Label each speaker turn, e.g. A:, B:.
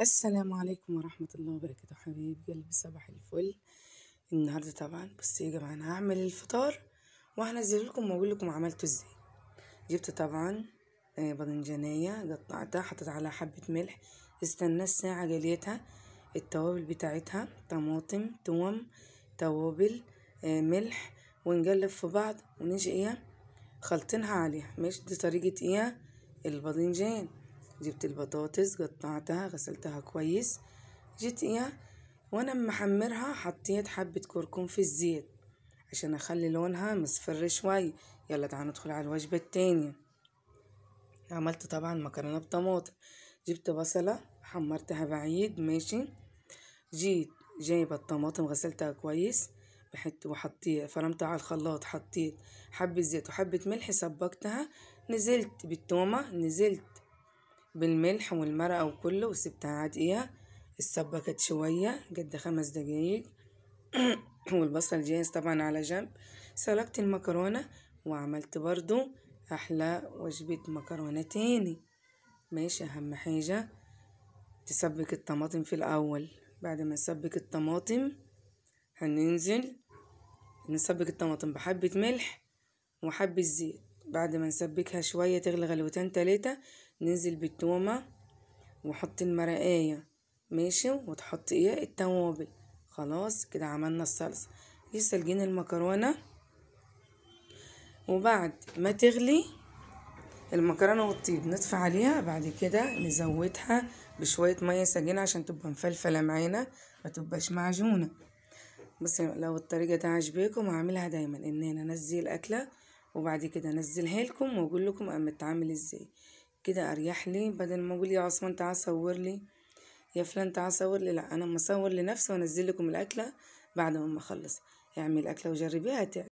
A: السلام عليكم ورحمة الله وبركاته. حبيب قلبي صباح الفل. النهاردة طبعا بصي يا جماعة انا هعمل الفطار وهنزل لكم واقول لكم عملته ازاي. جبت طبعا باذنجانية قطعتها، حطيت عليها حبة ملح، استنى ساعة جليتها. التوابل بتاعتها طماطم، توم، توابل، ملح، ونقلب في بعض ونيجي خلطينها عليها. ماشي، دي طريقة الباذنجان. جبت البطاطس قطعتها غسلتها كويس، جيت وانا محمرها حطيت حبة كركم في الزيت عشان اخلي لونها مصفر شوي. يلا تعالوا ندخل على الوجبة التانية. عملت طبعا مكرونة بطماطم. جبت بصلة حمرتها بعيد، ماشي. جيت جايبة الطماطم غسلتها كويس وحطيت فرمتها على الخلاط، حطيت حبة زيت وحبة ملح، سبكتها، نزلت بالتومة، نزلت بالملح والمرقة وكله، وسبتها عاد اتسبكت شوية قد 5 دقايق. والبصل جاهز طبعا على جنب. سلقت المكرونة وعملت برضو أحلى وجبة مكرونة تاني. ماشي، أهم حاجة تسبك الطماطم في الأول. بعد ما نسبك الطماطم نسبك الطماطم بحبة ملح وحبة زيت. بعد ما نسبكها شوية تغلي غلوتين 3، ننزل بالتومة وحط المرقاية، ماشي، وتحط التوابل. خلاص كده عملنا الصلصة. سلقين المكرونة، وبعد ما تغلي المكرونة وتطيب نطفي عليها. بعد كده نزودها بشوية مية ساقعة عشان تبقى مفلفلة معانا، ما تبقاش معجونة. بس لو الطريقة دي عجباكم هعملها دايما، ان انا انزل الاكلة وبعد كده انزلها لكم واقول لكم اما تعمل ازاي. كده اريح لي، بدل ما اقول يا عثمان تعال صور لي، يا فلان تعال صور لي، لا انا مصور لنفسي وانزل لكم الاكلة بعد ما اخلص. اعمل اكلة وجربيها